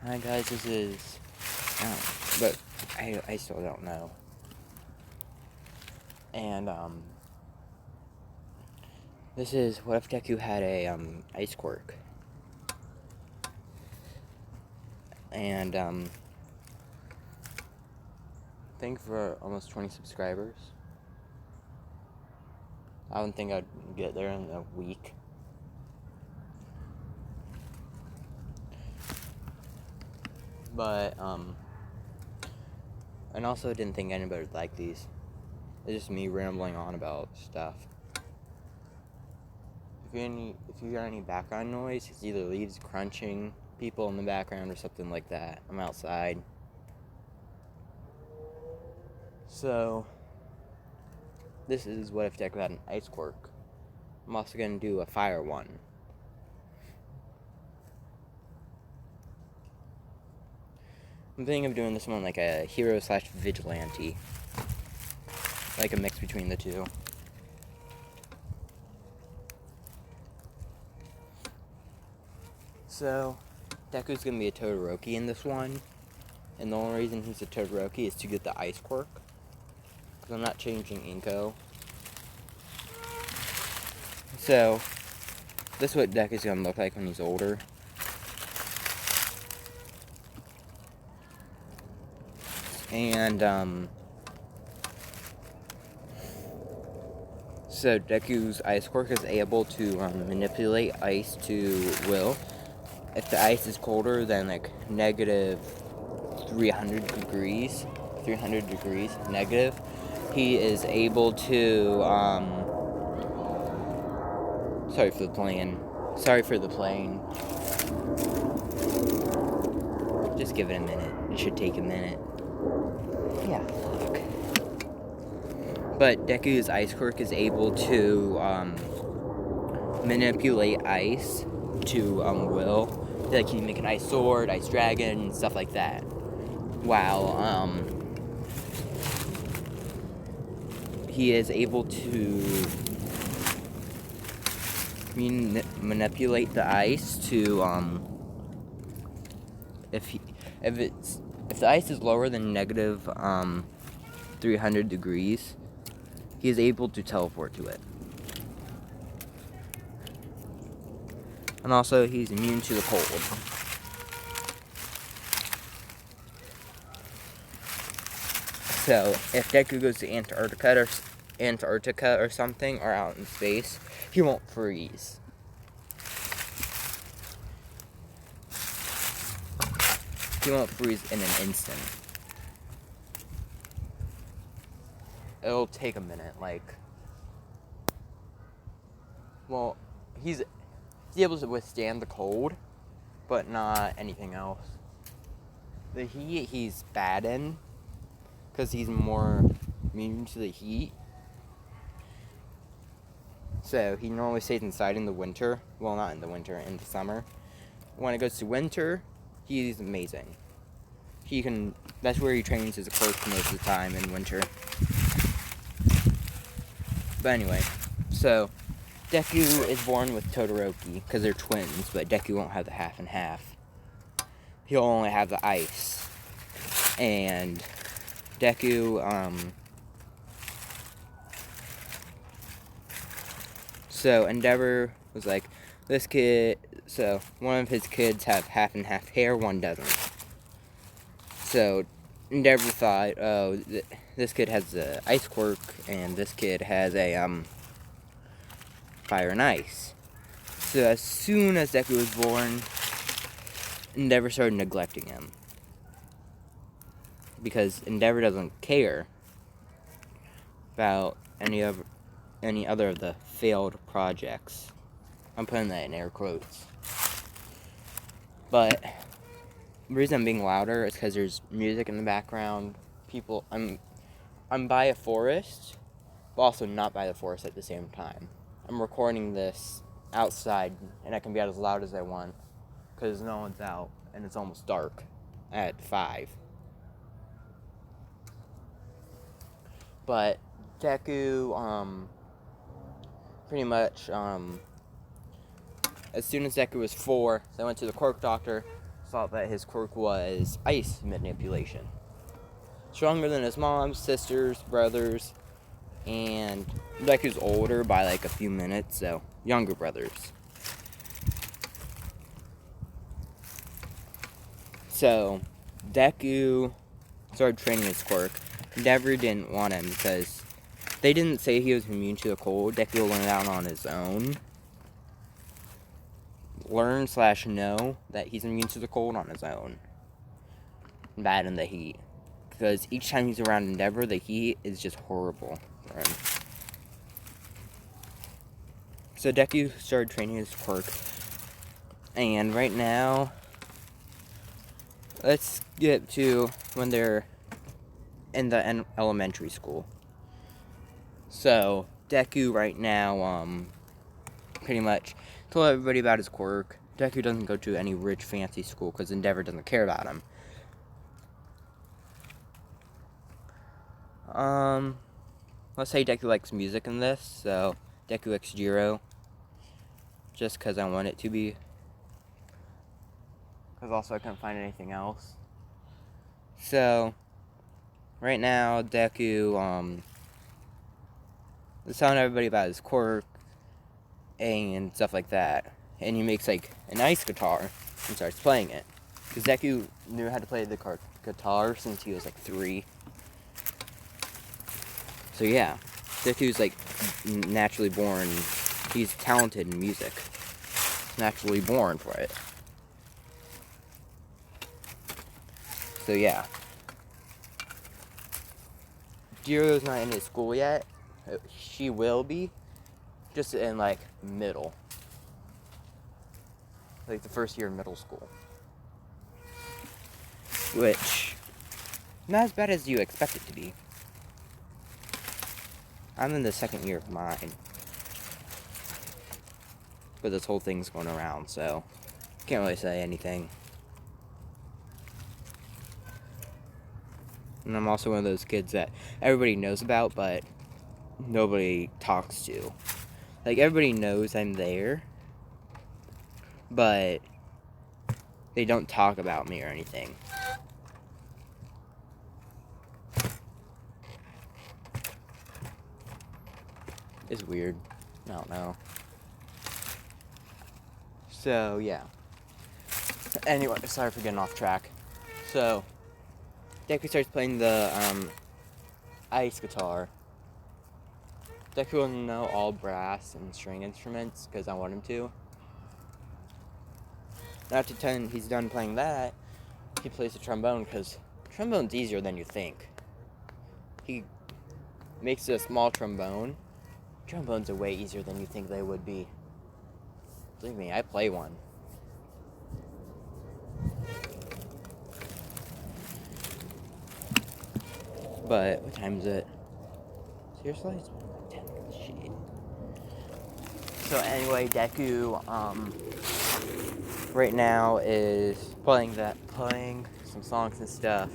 Hi guys, this is, but I still don't know. And, this is, what if Deku had a, ice quirk? And, thank you for almost 20 subscribers. I don't think I'd get there in a week. But, and also didn't think anybody would like these. It's just me rambling on about stuff. If you hear any background noise, it's either leaves crunching, people in the background, or something like that. I'm outside. So, this is what if Deku had an ice quirk. I'm also going to do a fire one. I'm thinking of doing this one like a hero/vigilante. Like a mix between the two. So, Deku's going to be a Todoroki in this one. And the only reason he's a Todoroki is to get the ice quirk. Because I'm not changing Inko. So, this is what Deku's going to look like when he's older. And, so Deku's ice quirk is able to manipulate ice to will. If the ice is colder than like negative 300 degrees negative, he is able to, sorry for the plane. Just give it a minute. It should take a minute. Yeah, fuck. But Deku's ice quirk is able to, manipulate ice to, will. Like, he can make an ice sword, ice dragon, stuff like that. While, he is able to manipulate the ice to, if the ice is lower than negative 300 degrees, he is able to teleport to it. And also, he's immune to the cold. So, if Deku goes to Antarctica or something, or out in space, he won't freeze. He won't freeze in an instant. It'll take a minute, well, he's able to withstand the cold, but not anything else. The heat he's bad in, because he's more immune to the heat. So he normally stays inside in the winter. Well, not in the winter, in the summer. When it goes to winter, he's amazing. That's where he trains his quirk most of the time, in winter. But anyway, so Deku is born with Todoroki, because they're twins, but Deku won't have the half and half. He'll only have the ice. And Deku, so Endeavor was like, this kid, so one of his kids have half and half hair, one doesn't. So Endeavor thought, oh, this kid has the ice quirk, and this kid has a, fire and ice. So as soon as Deku was born, Endeavor started neglecting him. Because Endeavor doesn't care about any other of the failed projects. I'm putting that in air quotes. But the reason I'm being louder is because there's music in the background. People, I'm by a forest, but also not by the forest at the same time. I'm recording this outside, and I can be out as loud as I want, because no one's out, and it's almost dark at 5. But Deku, pretty much, as soon as Deku was 4, so I went to the quirk doctor, thought that his quirk was ice manipulation. Stronger than his mom's, sisters, brothers, and Deku's older by like a few minutes, so younger brothers. So Deku started training his quirk. Endeavor didn't want him because they didn't say he was immune to the cold. Deku will learn it out on his own. Learn/know that he's immune to the cold on his own. Bad in the heat. Because each time he's around Endeavor, the heat is just horrible for him. So Deku started training his quirk. And right now, let's get to when they're in the elementary school. So Deku right now, pretty much told everybody about his quirk. Deku doesn't go to any rich, fancy school because Endeavor doesn't care about him. Let's say Deku likes music in this, so Deku X Jiro. Just because I want it to be. Because also I couldn't find anything else. So, right now, Deku, is telling everybody about his quirk and stuff like that. And he makes, like, an ice guitar and starts playing it. Because Deku knew how to play the guitar since he was, like, 3. So, yeah. Deku's, like, naturally born. He's talented in music. Naturally born for it. So, yeah. Jiro's not in his school yet. She will be. Just in, like, middle. Like, the first year of middle school. Which, not as bad as you expect it to be. I'm in the second year of mine. But this whole thing's going around, so can't really say anything. And I'm also one of those kids that everybody knows about, but nobody talks to. Like, everybody knows I'm there, but they don't talk about me or anything. It's weird. I don't know. So, yeah. Anyway, sorry for getting off track. So, Deku starts playing the ice guitar. Deku will know all brass and string instruments because I want him to. After 10, he's done playing that, he plays the trombone because trombone's easier than you think. He makes a small trombone. Trombones are way easier than you think they would be. Believe me, I play one. But what time is it? Seriously? It's 10. Shit. So anyway, Deku right now is playing some songs and stuff.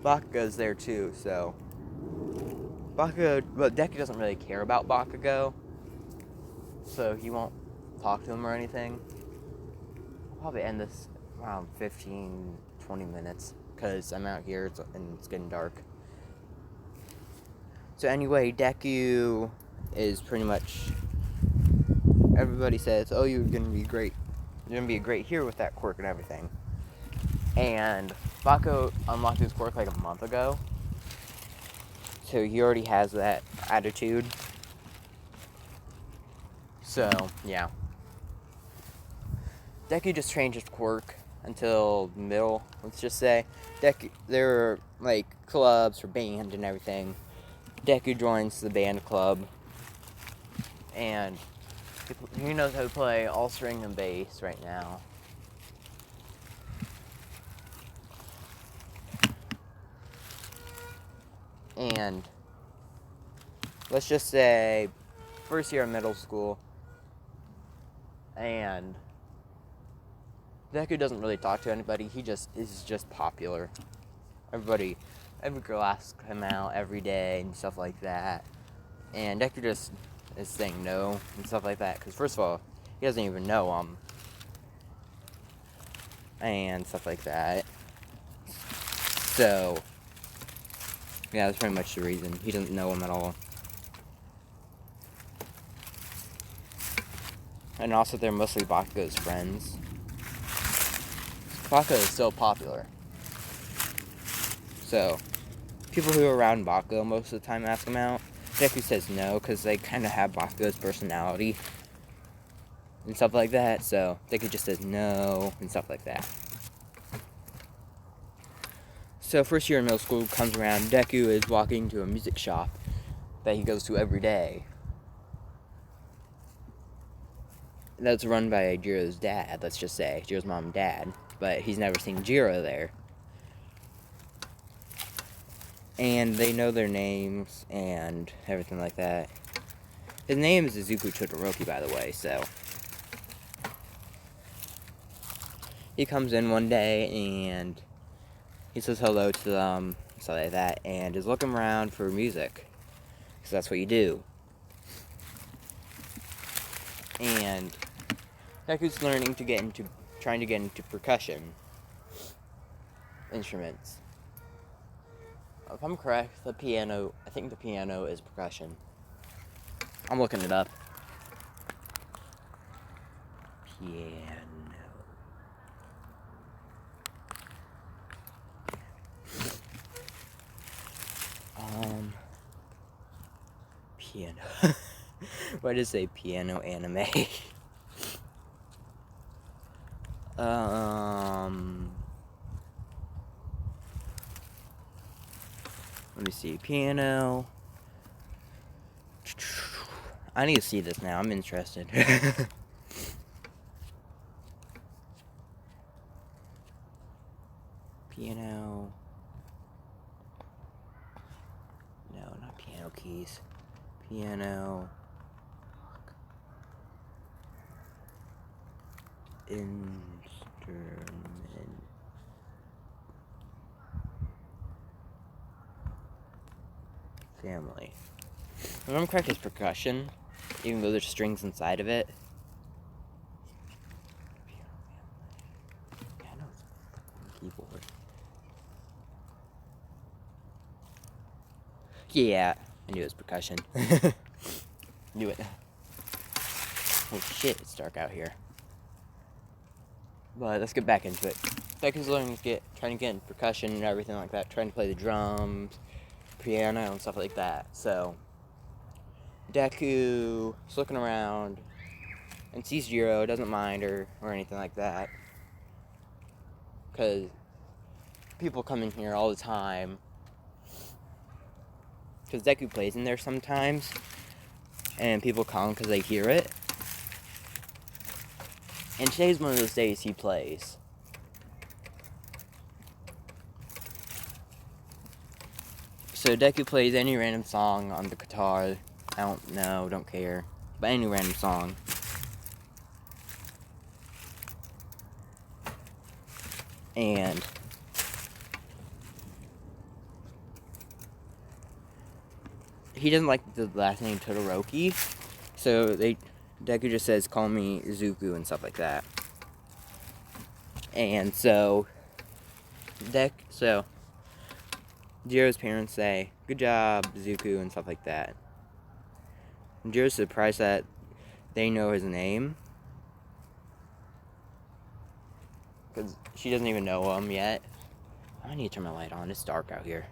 Bakugo's there too, so Deku doesn't really care about Bakugo, so he won't talk to him or anything. I'll probably end this around 15-20 minutes because I'm out here and it's getting dark. So anyway, Deku is pretty much, everybody says, oh, you're gonna be great. You're gonna be a great hero with that quirk and everything. And Bakugo unlocked his quirk like a month ago. So he already has that attitude. So, yeah. Deku just trained his quirk until middle, let's just say. There are, like, clubs for band and everything. Deku joins the band club. And he knows how to play all string and bass right now. And let's just say first year of middle school, and Deku doesn't really talk to anybody. He is just popular. Every girl asks him out every day and stuff like that. And Deku just is saying no and stuff like that. Because first of all, he doesn't even know and stuff like that. So, yeah, that's pretty much the reason. He doesn't know him at all. And also, they're mostly Bakugo's friends. Bakugo is still popular. So, people who are around Bakugo most of the time ask him out. Deku says no, because they kind of have Bakugo's personality and stuff like that. So, Deku just says no and stuff like that. So, first year in middle school comes around. Deku is walking to a music shop that he goes to every day. That's run by Jiro's dad, let's just say. Jiro's mom and dad. But he's never seen Jiro there. And they know their names and everything like that. His name is Izuku Todoroki, by the way, so. He comes in one day and he says hello to them, stuff like that, and is looking around for music. Because that's what you do. And Deku's trying to get into percussion instruments. If I'm correct, I think the piano is percussion. I'm looking it up. Piano. Piano. Why did it say piano anime? Let me see. Piano. I need to see this now. I'm interested. Piano. No, not piano keys. Piano. Instrument. Family. If I'm correct, it's percussion, even though there's strings inside of it. Piano's keyboard. Yeah, I knew it was percussion. Knew it. Oh shit, it's dark out here. But let's get back into it. Deku's trying to get in percussion and everything like that, trying to play the drums, piano, and stuff like that. So, Deku is looking around and sees Jiro, doesn't mind her or anything like that. Because people come in here all the time. Because Deku plays in there sometimes. And people come because they hear it. And today's one of those days he plays. So Deku plays any random song on the guitar. I don't know, don't care. But any random song. And he doesn't like the last name Todoroki. So Deku just says, call me Izuku and stuff like that. And so Jiro's parents say, good job, Izuku, and stuff like that. And Jiro's surprised that they know his name. Because she doesn't even know him yet. I need to turn my light on, it's dark out here.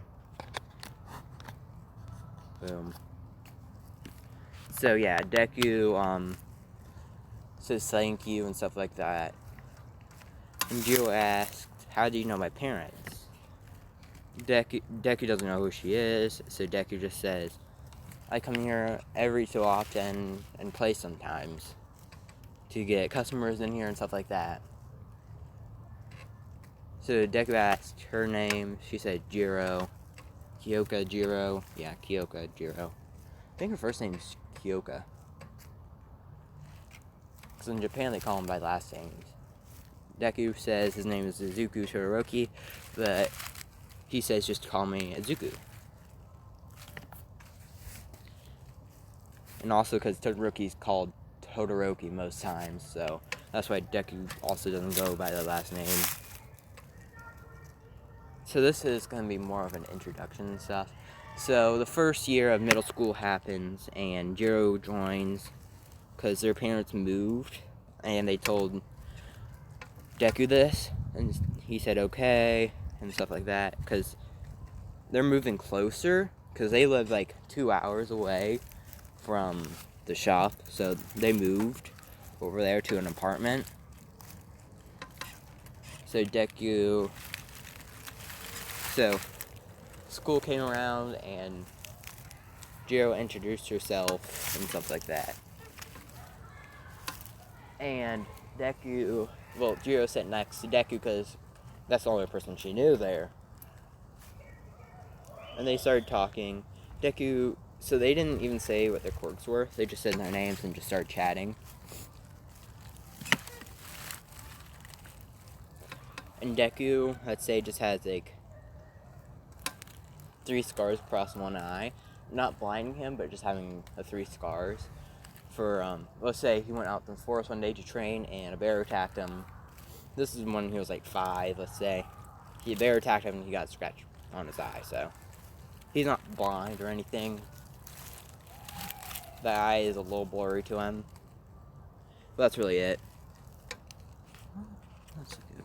Boom. So yeah, Deku says thank you and stuff like that. And Jiro asked, how do you know my parents? Deku doesn't know who she is, so Deku just says, I come here every so often and play sometimes to get customers in here and stuff like that. So Deku asked her name, she said Jiro. Kyoka Jiro. Yeah, Kyoka Jiro. I think her first name is Kyoka. Because in Japan they call him by last names. Deku says his name is Izuku Todoroki, but he says just call me Izuku. And also because Todoroki's called Todoroki most times, so That's why Deku also doesn't go by the last name. So this is going to be more of an introduction and stuff. So the first year of middle school happens, and Jiro joins because their parents moved, and they told Deku this, and he said okay, and stuff like that, because they're moving closer, because they live like 2 hours away from the shop, so they moved over there to an apartment. So school came around, and Jiro introduced herself and stuff like that. And Jiro sat next to Deku because that's the only person she knew there. And they started talking. So they didn't even say what their quirks were. They just said their names and just started chatting. And Deku, let's say, just has like 3 scars across one eye. Not blinding him, but just having 3 scars. For, let's say he went out in the forest one day to train and a bear attacked him. This is when he was like 5, let's say. A bear attacked him and he got scratched on his eye, so he's not blind or anything. The eye is a little blurry to him. But that's really it.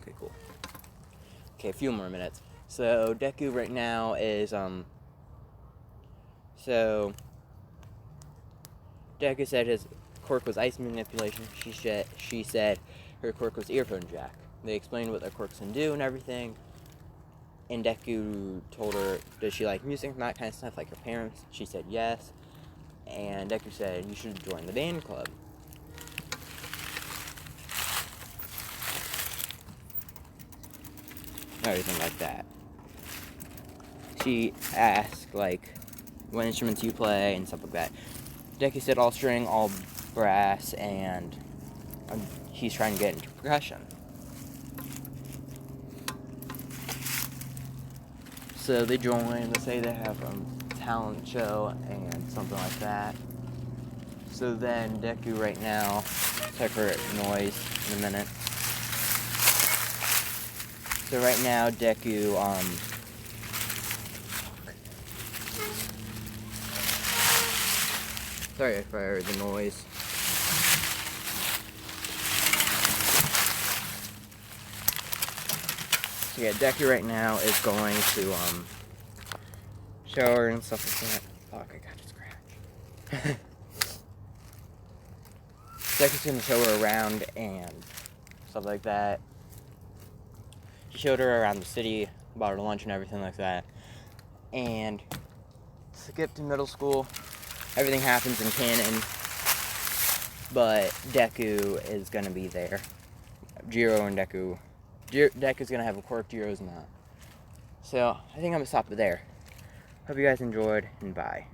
Okay, cool. Okay, a few more minutes. So Deku right now is Deku said his quirk was ice manipulation. She said her quirk was earphone jack. They explained what their quirks can do and everything. And Deku told her, does she like music and that kind of stuff like her parents? She said yes. And Deku said, you should join the band club. Everything like that. She asked, like, what instruments you play and stuff like that. Deku said all string, all brass, and he's trying to get into percussion. So they join, they say they have a talent show and something like that. So then Deku right now, check for noise in a minute. So right now Deku, sorry if I heard the noise. So yeah, Deku right now is going to show her and stuff like that. Fuck, I got a scratch. Deku's gonna show her around and stuff like that. She showed her around the city, bought her lunch and everything like that. And skip to middle school. Everything happens in canon, but Deku is gonna be there. Jiro and Deku. Deku's gonna have a quirk, Jiro's not. So I think I'm gonna stop it there. Hope you guys enjoyed, and bye.